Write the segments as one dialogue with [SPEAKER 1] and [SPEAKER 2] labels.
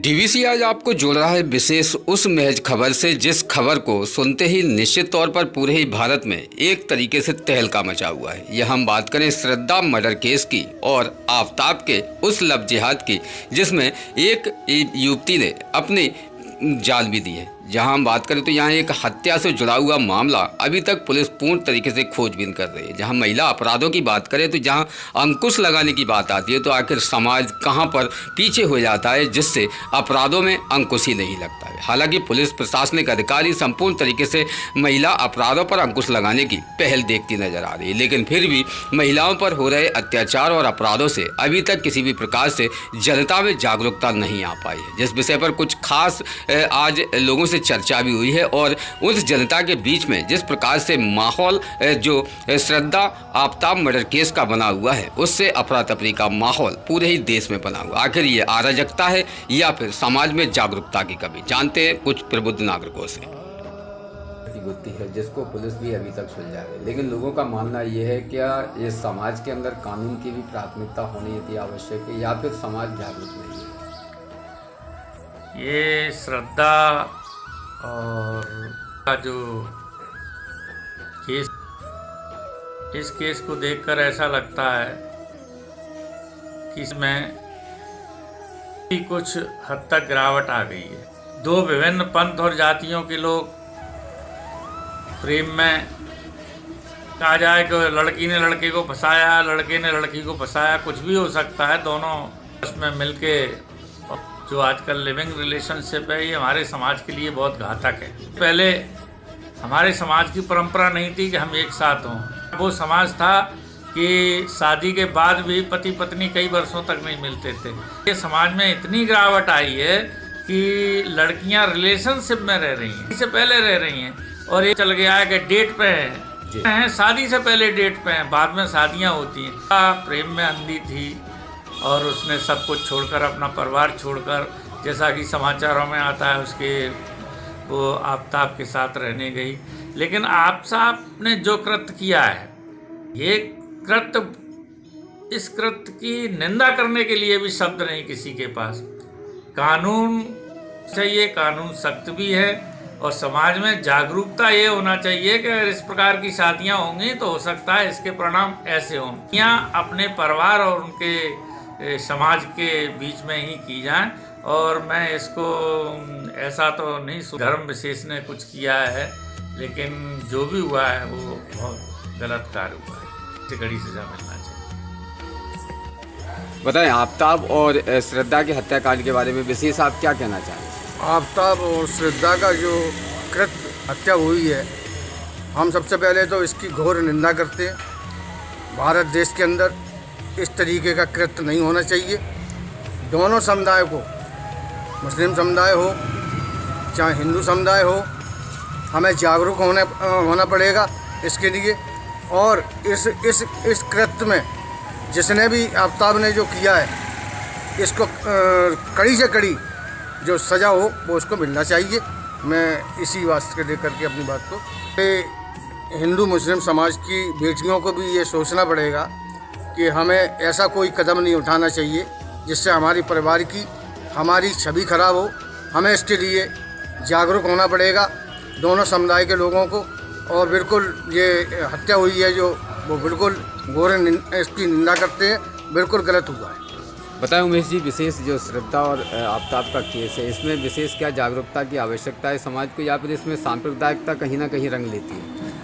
[SPEAKER 1] DVC आज आपको जोड़ रहा है विशेष उस महज खबर से जिस खबर को सुनते ही निश्चित तौर पर पूरे ही भारत में एक तरीके से तहलका मचा हुआ है। यह हम बात करें श्रद्धा मर्डर केस की और आफताब के उस लव जिहाद की जिसमें एक युवती ने अपनी जान भी दी है। जहां हम बात करें तो यहाँ एक हत्या से जुड़ा हुआ मामला अभी तक पुलिस पूर्ण तरीके से खोजबीन कर रही है। जहां महिला अपराधों की बात करें तो जहां अंकुश लगाने की बात आती है तो आखिर समाज कहां पर पीछे हो जाता है जिससे अपराधों में अंकुश ही नहीं लगता है। हालांकि पुलिस प्रशासनिक अधिकारी संपूर्ण तरीके से महिला अपराधों पर अंकुश लगाने की पहल देखती नजर आ रही है, लेकिन फिर भी महिलाओं पर हो रहे अत्याचार और अपराधों से अभी तक किसी भी प्रकार से जनता में जागरूकता नहीं आ पाई है, जिस विषय पर कुछ खास आज लोगों से चर्चा भी हुई है। और उस जनता के बीच में जिस प्रकार से माहौल जो श्रद्धा आफताब मर्डर केस का बना हुआ है उससे अफरा तफरी का माहौल पूरे ही देश में बना हुआ। आखिर ये अराजकता है या फिर समाज में जागरूकता की कमी, जानते हैं कुछ प्रबुद्ध नागरिकों से। गुत्ती है जिसको पुलिस भी अभी तक सुलझा है, लेकिन लोगों का मानना यह है क्या ये समाज के अंदर कानून की भी प्राथमिकता होनी अति आवश्यक है या फिर समाज जागरूक नहीं है।
[SPEAKER 2] ये श्रद्धा और का जो केस, इस केस को देखकर ऐसा लगता है कि इसमें कुछ हद तक गिरावट आ गई है। दो विभिन्न पंथ और जातियों के लोग प्रेम में, कहा जाए कि लड़की ने लड़के को फंसाया, लड़के ने लड़की को फंसाया, कुछ भी हो सकता है। दोनों उसमें मिलके जो आजकल लिविंग रिलेशनशिप है ये हमारे समाज के लिए बहुत घातक है। पहले हमारे समाज की परंपरा नहीं थी कि हम एक साथ हों। वो समाज था कि शादी के बाद भी पति पत्नी कई वर्षों तक नहीं मिलते थे। ये समाज में इतनी गिरावट आई है कि लड़कियां रिलेशनशिप में रह रही हैं, इससे पहले रह रही हैं और ये चल गया है कि डेट पे हैं, शादी से पहले डेट पे हैं, बाद में शादियाँ होती हैं। प्रेम में अंधी थी और उसने सब कुछ छोड़कर, अपना परिवार छोड़कर, जैसा कि समाचारों में आता है, उसके वो आफताब के साथ रहने गई। लेकिन आफताब ने जो कृत्य किया है, ये कृत्य, इस कृत्य की निंदा करने के लिए भी शब्द नहीं किसी के पास। कानून चाहिए, कानून सख्त भी है और समाज में जागरूकता ये होना चाहिए कि अगर इस प्रकार की शादियाँ होंगी तो हो सकता है इसके परिणाम ऐसे हों। यहाँ अपने परिवार और उनके समाज के बीच में ही की जाए। और मैं इसको ऐसा तो नहीं, धर्म विशेष ने कुछ किया है, लेकिन जो भी हुआ है वो बहुत गलत कार्य हुआ है, इसे कड़ी सजा मिलना चाहिए।
[SPEAKER 1] बताएं, आफताब और श्रद्धा के हत्याकांड के बारे में विशेष आप क्या कहना चाहेंगे?
[SPEAKER 3] आफताब और श्रद्धा का जो कृत्य हत्या हुई है, हम सबसे पहले तो इसकी घोर निंदा करते हैं। भारत देश के अंदर इस तरीके का कृत्य नहीं होना चाहिए। दोनों समुदाय को, मुस्लिम समुदाय हो चाहे हिंदू समुदाय हो, हमें जागरूक होना पड़ेगा इसके लिए। और इस कृत्य में जिसने भी आफताब ने जो किया है, इसको कड़ी से कड़ी जो सज़ा हो वो उसको मिलना चाहिए। मैं इसी बात के लेकर के अपनी बात को, हिंदू मुस्लिम समाज की बेटियों को भी ये सोचना पड़ेगा कि हमें ऐसा कोई कदम नहीं उठाना चाहिए जिससे हमारी परिवार की, हमारी छवि खराब हो। हमें इसके लिए जागरूक होना पड़ेगा दोनों समुदाय के लोगों को। और बिल्कुल ये हत्या हुई है जो, वो बिल्कुल घोर इसकी निंदा करते हैं, बिल्कुल गलत हुआ है।
[SPEAKER 1] बताएं उमेश जी, विशेष जो श्रद्धा और आफताब का केस है, इसमें विशेष क्या जागरूकता की आवश्यकता है समाज को या फिर इसमें सांप्रदायिकता कहीं ना कहीं रंग लेती है?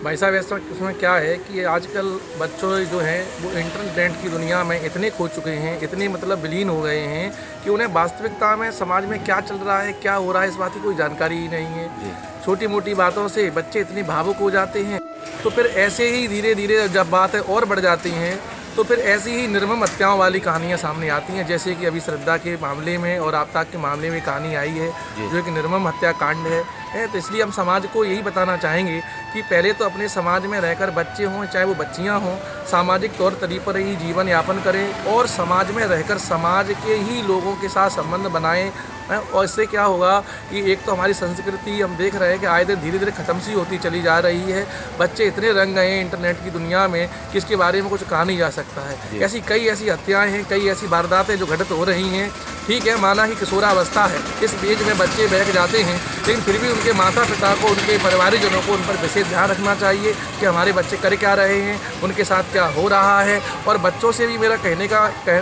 [SPEAKER 4] भाई साहब, ऐसा उसमें क्या है कि आजकल बच्चों जो हैं वो इंटरनेट की दुनिया में इतने खो चुके हैं, इतने मतलब विलीन हो गए हैं कि उन्हें वास्तविकता में समाज में क्या चल रहा है, क्या हो रहा है, इस बात की कोई जानकारी ही नहीं है। छोटी मोटी बातों से बच्चे इतने भावुक हो जाते हैं, तो फिर ऐसे ही धीरे धीरे जब बातें और बढ़ जाती हैं तो फिर ऐसी ही निर्मम हत्याओं वाली कहानियाँ सामने आती हैं। जैसे कि अभी श्रद्धा के मामले में और आफताब के मामले में कहानी आई है जो एक निर्मम हत्याकांड है। है। तो इसलिए हम समाज को यही बताना चाहेंगे कि पहले तो अपने समाज में रहकर बच्चे हों चाहे वो बच्चियां हों, सामाजिक तौर तरीके पर ही जीवन यापन करें और समाज में रहकर समाज के ही लोगों के साथ संबंध बनाएं। और इससे क्या होगा कि एक तो हमारी संस्कृति हम देख रहे हैं कि आए दिन धीरे धीरे ख़त्म सी होती चली जा रही है। बच्चे इतने रंग गए हैं इंटरनेट की दुनिया में कि इसके बारे में कुछ कहा नहीं जा सकता है। कई ऐसी हत्याएं हैं, कई ऐसी वारदातें जो घटित हो रही हैं। ठीक है, माना कि किशोरावस्था है, इस एज में बच्चे बहक जाते हैं, लेकिन फिर भी उनके माता पिता को, उनके परिवारजनों को उन पर विशेष ध्यान रखना चाहिए कि हमारे बच्चे कर क्या रहे हैं, उनके साथ क्या हो रहा है। और बच्चों से भी मेरा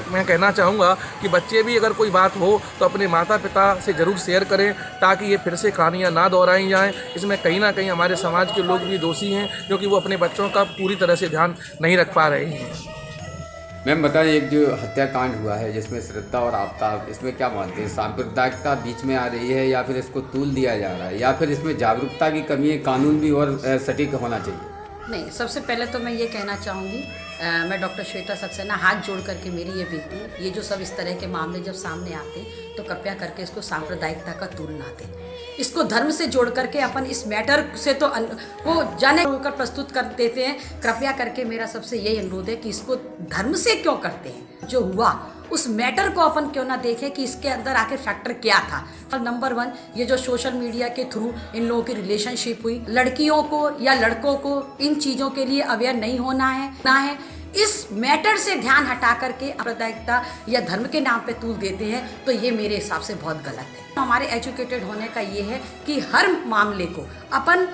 [SPEAKER 4] मैं कहना चाहूँगा कि बच्चे भी अगर कोई बात हो तो अपने माता पिता से ज़रूर शेयर करें ताकि ये फिर से कहानियाँ ना दोहराई जाएँ। इसमें कहीं ना कहीं हमारे समाज के लोग भी दोषी हैं क्योंकि वो अपने बच्चों का पूरी तरह से ध्यान नहीं रख पा रहे हैं।
[SPEAKER 1] मैम बताएं, एक जो हत्याकांड हुआ है जिसमें श्रद्धा और आफ्ताब, इसमें क्या मानते हैं? सांप्रदायिकता बीच में आ रही है या फिर इसको तूल दिया जा रहा है या फिर इसमें जागरूकता की कमी है, कानून भी और सटीक होना चाहिए?
[SPEAKER 5] नहीं, सबसे पहले तो मैं ये कहना चाहूँगी, मैं डॉक्टर श्वेता सक्सेना हाथ जोड़ करके मेरी ये विनती है, ये जो सब इस तरह के मामले जब सामने आते तो कृपया करके इसको सांप्रदायिकता का तूल ना दें। इसको धर्म से जोड़ करके अपन इस मैटर से तो को जाने होकर प्रस्तुत कर देते हैं। कृपया करके मेरा सबसे यही अनुरोध है कि इसको धर्म से क्यों करते हैं, जो हुआ उस मैटर को अपन क्यों ना देखें कि इसके अंदर आखिर फैक्टर क्या था। और नंबर 1, ये जो सोशल मीडिया के थ्रू इन लोगों की रिलेशनशिप हुई, लड़कियों को या लड़कों को इन चीज़ों के लिए अवेयर नहीं होना है। इस मैटर से ध्यान हटा करके सांप्रदायिकता या धर्म के नाम पे तूल देते हैं तो ये मेरे हिसाब से बहुत गलत है। हमारे एजुकेटेड होने का ये है कि हर मामले को अपन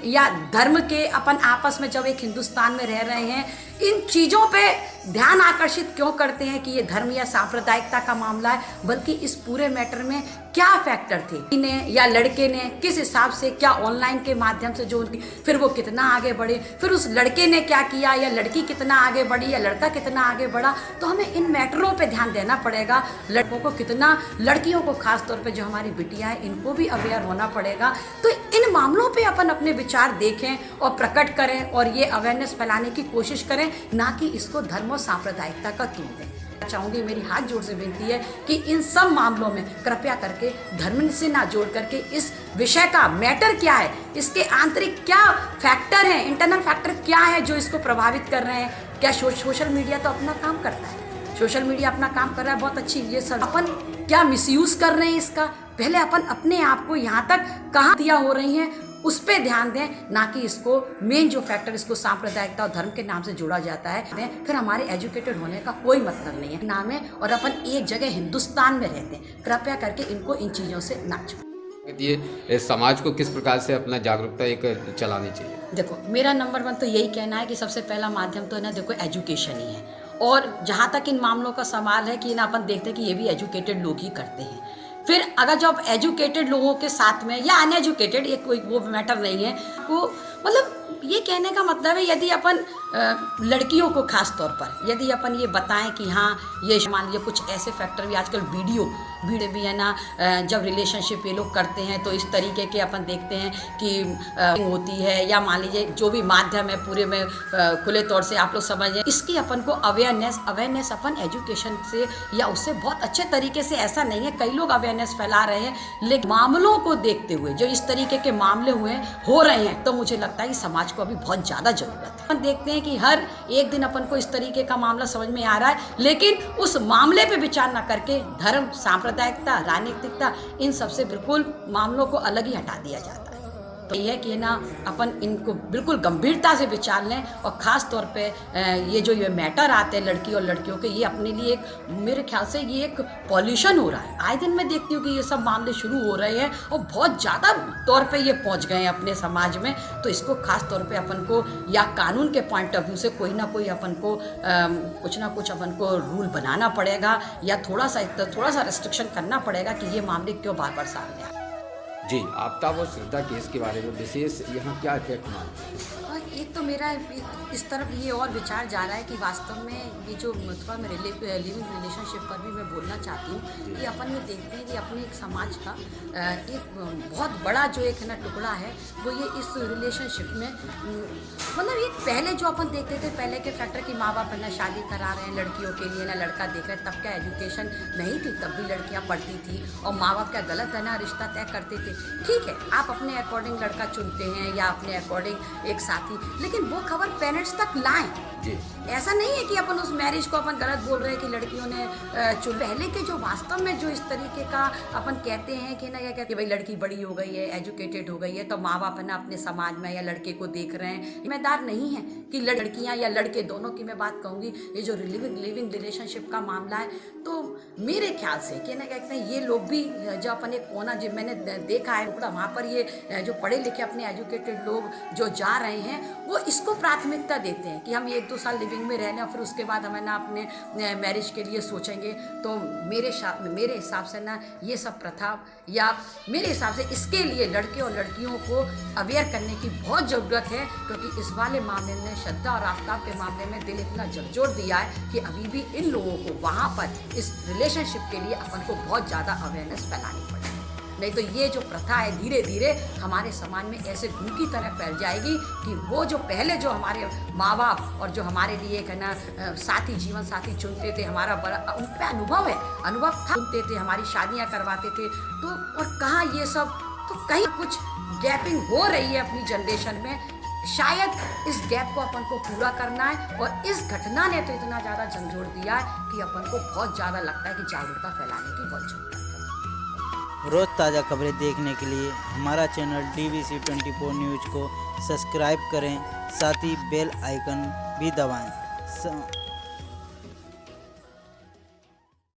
[SPEAKER 5] या धर्म के अपन आपस में जब एक हिंदुस्तान में रह रहे हैं, इन चीज़ों पे ध्यान आकर्षित क्यों करते हैं कि ये धर्म या सांप्रदायिकता का मामला है, बल्कि इस पूरे मैटर में क्या फैक्टर थे ने या लड़के ने किस हिसाब से, क्या ऑनलाइन के माध्यम से जो उनकी, फिर वो कितना आगे बढ़े, फिर उस लड़के ने क्या किया या लड़की कितना आगे बढ़ी या लड़का कितना आगे बढ़ा। तो हमें इन मैटरों पे ध्यान देना पड़ेगा। लड़कों को कितना, लड़कियों को खास तौर पे जो हमारी बिटियाँ हैं इनको भी अवेयर होना पड़ेगा। तो इन मामलों पे अपन अपने विचार देखें और प्रकट करें और ये अवेयरनेस फैलाने की कोशिश करें, ना कि इसको धर्म और सांप्रदायिकता का तूल दें। चाहूँगी, मेरी हाथ जोड़ से विनती है कि इन सब मामलों में कृपया करके धर्म से ना जोड़ करके इस विषय का मैटर क्या है, इसके आंतरिक क्या फैक्टर हैं, इंटरनल फैक्टर क्या है जो इसको प्रभावित कर रहे हैं। क्या सोशल मीडिया तो अपना काम करता है, सोशल मीडिया अपना काम कर रहा है, बहुत अच्छी, ये सब अपन क्या मिसयूज कर रहे हैं इसका, पहले अपन अपने आप को यहाँ तक कहाँ दिया हो रही हैं उस पर ध्यान दें, ना कि इसको मेन जो फैक्टर इसको सांप्रदायिकता और धर्म के नाम से जोड़ा जाता है। फिर हमारे एजुकेटेड होने का कोई मतलब नहीं है नाम है, और अपन एक जगह हिंदुस्तान में रहते हैं। कृपया करके इनको इन चीज़ों से ना छोड़ें।
[SPEAKER 1] ये समाज को किस प्रकार से अपना जागरूकता एक चलानी चाहिए?
[SPEAKER 5] देखो, मेरा नंबर 1 तो यही कहना है कि सबसे पहला माध्यम तो है ना, देखो एजुकेशन ही है। और जहाँ तक इन मामलों का सवाल है कि ना अपन देखते हैं कि ये भी एजुकेटेड लोग ही करते हैं। फिर अगर जब एजुकेटेड लोगों के साथ में या अनएजुकेटेड, ये कोई वो मैटर नहीं है, वो मतलब ये कहने का मतलब है यदि अपन लड़कियों को खास तौर पर यदि अपन ये बताएं कि हाँ ये मान लीजिए कुछ ऐसे फैक्टर भी आजकल वीडियो भी है ना, जब रिलेशनशिप ये लोग करते हैं तो इस तरीके के अपन देखते हैं कि होती है, या मान लीजिए जो भी माध्यम है पूरे में खुले तौर से आप लोग समझें, इसकी अपन को अवेयरनेस अपन एजुकेशन से या उससे बहुत अच्छे तरीके से, ऐसा नहीं है कई लोग अवेयरनेस फैला रहे हैं, लेकिन मामलों को देखते हुए जो इस तरीके के मामले हो रहे हैं तो मुझे लगता है कि समाज को अभी बहुत ज़्यादा ज़रूरत है। अपन देखते हैं कि हर एक दिन अपन को इस तरीके का मामला समझ में आ रहा है, लेकिन उस मामले पे विचार न करके धर्म, सांप्रदायिकता, राजनीतिकता, इन सबसे बिल्कुल मामलों को अलग ही हटा दिया जाता है। तो ये है कि ना अपन इनको बिल्कुल गंभीरता से विचार लें, और ख़ास तौर पे ये जो ये मैटर आते हैं लड़की और लड़कियों के, ये अपने लिए एक, मेरे ख्याल से ये एक पॉल्यूशन हो रहा है। आए दिन मैं देखती हूँ कि ये सब मामले शुरू हो रहे हैं और बहुत ज़्यादा तौर पे ये पहुँच गए हैं अपने समाज में। तो इसको खास तौर पे अपन को या कानून के पॉइंट ऑफ व्यू से कोई ना कोई अपन को कुछ ना कुछ अपन को रूल बनाना पड़ेगा, या थोड़ा सा रिस्ट्रिक्शन करना पड़ेगा कि ये मामले क्यों बार बार सामने आए।
[SPEAKER 1] जी, आफ्ताब और श्रद्धा केस के बारे में विशेष यहाँ क्या इफेक्ट मानते हैं?
[SPEAKER 5] एक तो मेरा इस तरफ ये और विचार जा रहा है कि वास्तव में ये जो थोड़ा मैं लिविंग रिलेशनशिप पर भी मैं बोलना चाहती हूँ कि अपन ये देखते हैं कि अपने एक समाज का एक बहुत बड़ा जो एक है ना टुकड़ा है, वो ये इस रिलेशनशिप में, मतलब ये पहले जो अपन देखते थे, पहले के फैक्टर कि माँ बाप है ना शादी करा रहे हैं लड़कियों के लिए ना, लड़का देख रहे, तब क्या एजुकेशन नहीं थी, तब भी लड़कियाँ पढ़ती थी और माँ बाप क्या गलत है ना रिश्ता तय करते थे। ठीक है, आप अपने अकॉर्डिंग लड़का चुनते हैं या अपने अकॉर्डिंग एक साथी, लेकिन वो खबर पेरेंट्स तक लाएं। ऐसा नहीं है कि अपन उस मैरिज को अपन गलत बोल रहे हैं कि लड़कियों ने पहले के जो वास्तव में जो इस तरीके का अपन कहते हैं कि ना, क्या कहते हैं भाई लड़की बड़ी हो गई है, एजुकेटेड हो गई है, तो माँ बाप है ना अपने समाज में या लड़के को देख रहे हैं, जिम्मेदार नहीं है कि लड़कियां या लड़के दोनों की मैं बात कहूँगी। ये जो लिविंग रिलेशनशिप का मामला है, तो मेरे ख्याल से कि ना कहते हैं ये लोग भी जो अपन एक कोना जो मैंने देखा है वहाँ पर ये जो पढ़े लिखे अपने एजुकेटेड लोग जो जा रहे हैं वो इसको प्राथमिकता देते हैं कि हम 1-2 साल लिविंग में रह लें और फिर उसके बाद हमें ना अपने मैरिज के लिए सोचेंगे। तो मेरे हिसाब से ना ये सब प्रथा, या मेरे हिसाब से इसके लिए लड़के और लड़कियों को अवेयर करने की बहुत ज़रूरत है, क्योंकि इस वाले मामले में श्रद्धा और आफ्ताब के मामले में दिल इतना झकझोर दिया है कि अभी भी इन लोगों को वहाँ पर इस रिलेशनशिप के लिए अपन को बहुत ज़्यादा अवेयरनेस फैलानी पड़ेगी। नहीं तो ये जो प्रथा है धीरे धीरे हमारे समाज में ऐसे घू की तरह फैल जाएगी कि वो जो पहले जो हमारे माँ बाप और जो हमारे लिए एक है ना साथी, जीवन साथी चुनते थे, हमारा बड़ा उन पर अनुभव था, चुनते थे, हमारी शादियाँ करवाते थे, तो और कहाँ ये सब, तो कहीं कुछ गैपिंग हो रही है अपनी जनरेशन में। शायद इस गैप को अपन को पूरा करना है, और इस घटना ने तो इतना ज़्यादा झंझोड़ दिया है कि अपन को बहुत ज़्यादा लगता है कि जागरूकता फैलाने की बहुत जरूरत है।
[SPEAKER 6] रोज़ ताज़ा खबरें देखने के लिए हमारा चैनल DVC 24 न्यूज़ को सब्सक्राइब करें, साथ ही बेल आइकन भी दबाएं।